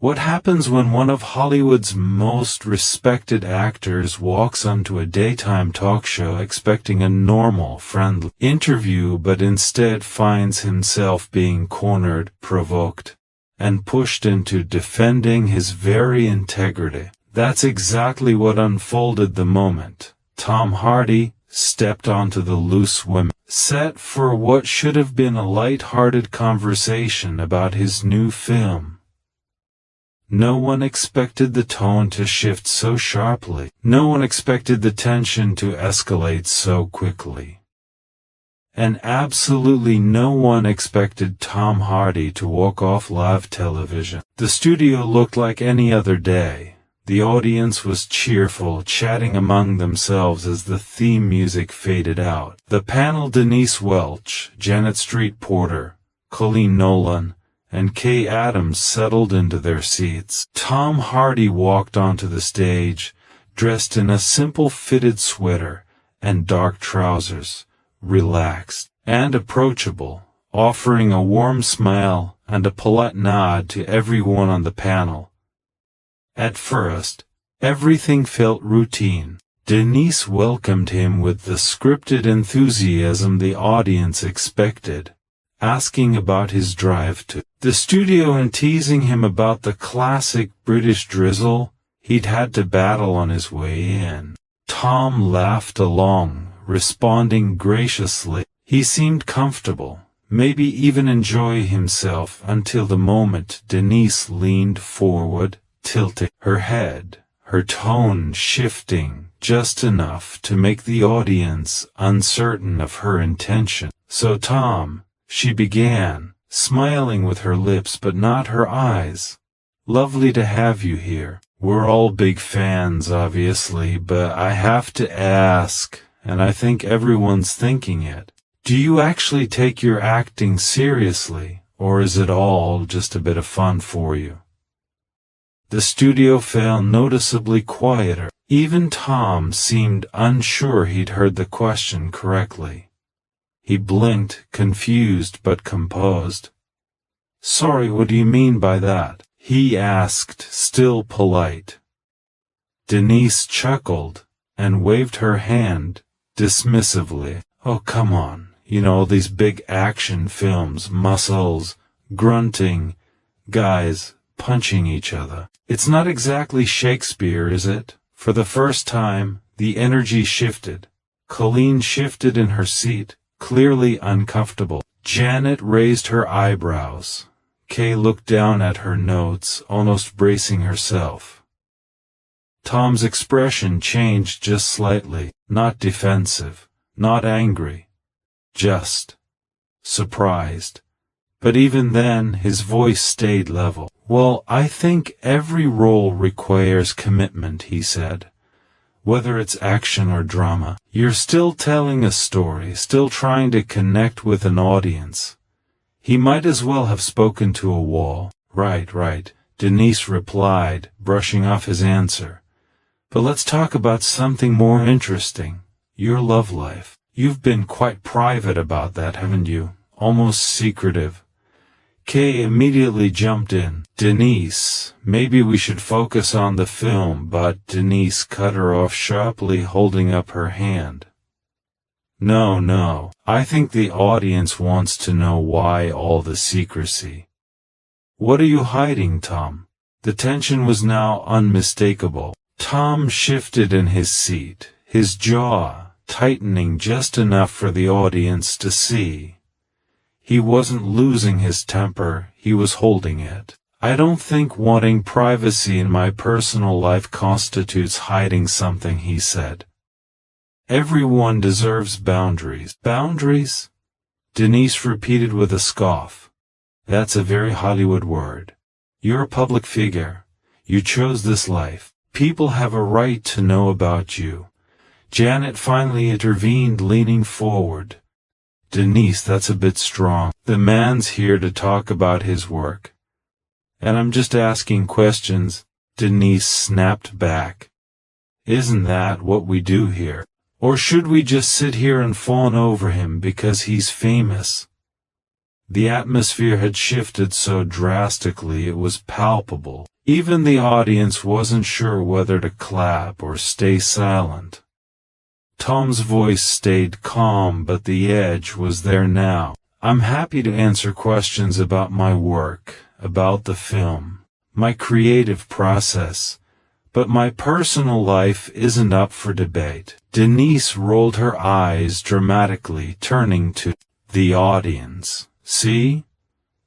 What happens when one of Hollywood's most respected actors walks onto a daytime talk show expecting a normal, friendly interview but instead finds himself being cornered, provoked, and pushed into defending his very integrity? That's exactly what unfolded the moment Tom Hardy stepped onto the loose women set for what should have been a light-hearted conversation about his new film. No one expected the tone to shift so sharply. No one expected the tension to escalate so quickly. And absolutely no one expected Tom Hardy to walk off live television. The studio looked like any other day. The audience was cheerful, chatting among themselves as the theme music faded out. The panel: Denise Welch, Janet Street Porter, Colleen Nolan, and Kay Adams settled into their seats. Tom Hardy walked onto the stage, dressed in a simple fitted sweater and dark trousers, relaxed and approachable, offering a warm smile and a polite nod to everyone on the panel. At first, everything felt routine. Denise welcomed him with the scripted enthusiasm the audience expected, asking about his drive to the studio and teasing him about the classic British drizzle he'd had to battle on his way in. Tom laughed along, responding graciously. He seemed comfortable, maybe even enjoy himself, until the moment Denise leaned forward, tilting her head, her tone shifting just enough to make the audience uncertain of her intention. "So Tom," she began, smiling with her lips but not her eyes, "lovely to have you here. We're all big fans, obviously, but I have to ask, and I think everyone's thinking it, do you actually take your acting seriously, or is it all just a bit of fun for you?" The studio fell noticeably quieter. Even Tom seemed unsure he'd heard the question correctly. He blinked, confused but composed. "Sorry, what do you mean by that?" he asked, still polite. Denise chuckled and waved her hand dismissively. "Oh, come on. You know, these big action films, muscles, grunting, guys punching each other. It's not exactly Shakespeare, is it?" For the first time, the energy shifted. Colleen shifted in her seat, clearly uncomfortable. Janet raised her eyebrows. Kay looked down at her notes, almost bracing herself. Tom's expression changed just slightly, not defensive, not angry, just surprised. But even then, his voice stayed level. "Well, I think every role requires commitment," he said. "Whether it's action or drama, you're still telling a story, still trying to connect with an audience." He might as well have spoken to a wall. Right, Denise replied, brushing off his answer. "But let's talk about something more interesting. Your love life. You've been quite private about that, haven't you? Almost secretive." Kay immediately jumped in. "Denise, maybe we should focus on the film," but Denise cut her off sharply, holding up her hand. No, I think the audience wants to know why all the secrecy." "What are you hiding, Tom?" The tension was now unmistakable. Tom shifted in his seat, his jaw tightening just enough for the audience to see. He wasn't losing his temper, he was holding it. "I don't think wanting privacy in my personal life constitutes hiding something," he said. "Everyone deserves boundaries." "Boundaries?" Denise repeated with a scoff. "That's a very Hollywood word. You're a public figure. You chose this life. People have a right to know about you." Janet finally intervened, leaning forward. "Denise, that's a bit strong. The man's here to talk about his work. And I'm just asking questions." Denise snapped back. "Isn't that what we do here? Or should we just sit here and fawn over him because he's famous?" The atmosphere had shifted so drastically it was palpable. Even the audience wasn't sure whether to clap or stay silent. Tom's voice stayed calm, but the edge was there now. "I'm happy to answer questions about my work, about the film, my creative process, but my personal life isn't up for debate." Denise rolled her eyes dramatically, turning to the audience. "See?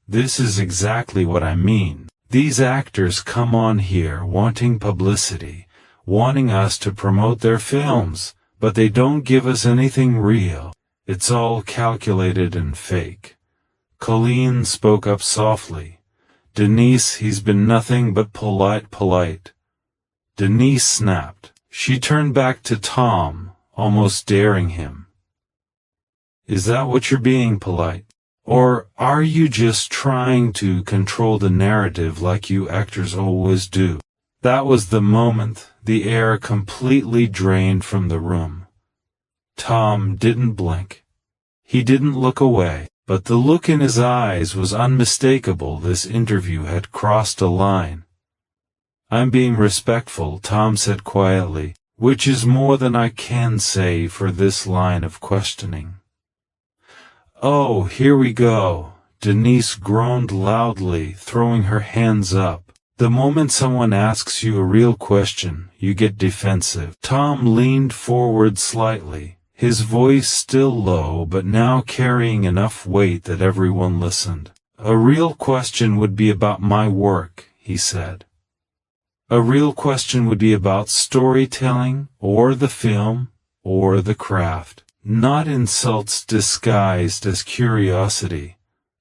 This is exactly what I mean. These actors come on here wanting publicity, wanting us to promote their films, but they don't give us anything real. It's all calculated and fake." Colleen spoke up softly. "Denise, he's been nothing but polite. Denise snapped. She turned back to Tom, almost daring him. "Is that what you're being polite? Or are you just trying to control the narrative like you actors always do?" That was the moment the air completely drained from the room. Tom didn't blink. He didn't look away, but the look in his eyes was unmistakable. This interview had crossed a line. "I'm being respectful," Tom said quietly, "which is more than I can say for this line of questioning." "Oh, here we go," Denise groaned loudly, throwing her hands up. "The moment someone asks you a real question, you get defensive." Tom leaned forward slightly, his voice still low but now carrying enough weight that everyone listened. "A real question would be about my work," he said. "A real question would be about storytelling, or the film, or the craft. Not insults disguised as curiosity,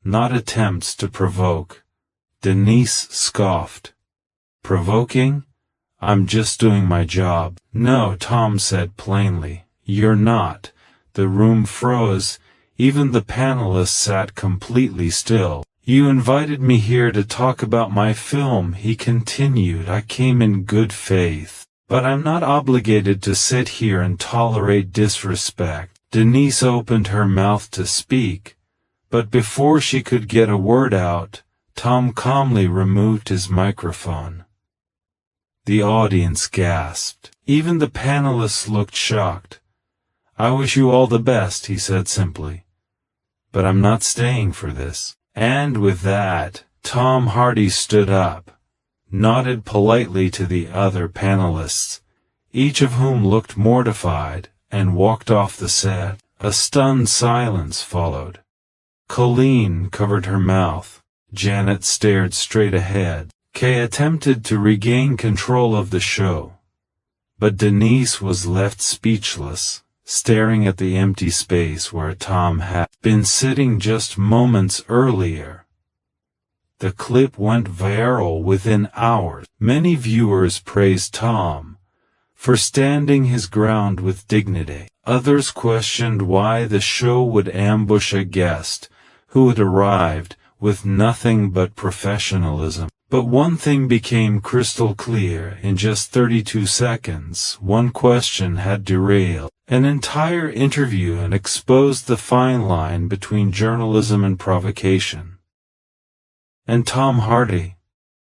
not attempts to provoke." Denise scoffed. "Provoking? I'm just doing my job." "No," Tom said plainly, "you're not." The room froze. Even the panelists sat completely still. "You invited me here to talk about my film," he continued. "I came in good faith. But I'm not obligated to sit here and tolerate disrespect." Denise opened her mouth to speak, but before she could get a word out, Tom calmly removed his microphone. The audience gasped. Even the panelists looked shocked. "I wish you all the best," he said simply. "But I'm not staying for this." And with that, Tom Hardy stood up, nodded politely to the other panelists, each of whom looked mortified, and walked off the set. A stunned silence followed. Colleen covered her mouth. Janet stared straight ahead. Kay attempted to regain control of the show. But Denise was left speechless, staring at the empty space where Tom had been sitting just moments earlier. The clip went viral within hours. Many viewers praised Tom for standing his ground with dignity. Others questioned why the show would ambush a guest who had arrived with nothing but professionalism. But one thing became crystal clear. In just 32 seconds, one question had derailed an entire interview and exposed the fine line between journalism and provocation. And Tom Hardy,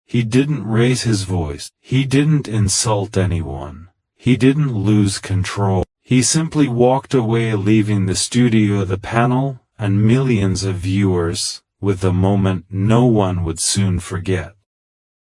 he didn't raise his voice. He didn't insult anyone. He didn't lose control. He simply walked away, leaving the studio, the panel, and millions of viewers with a moment no one would soon forget.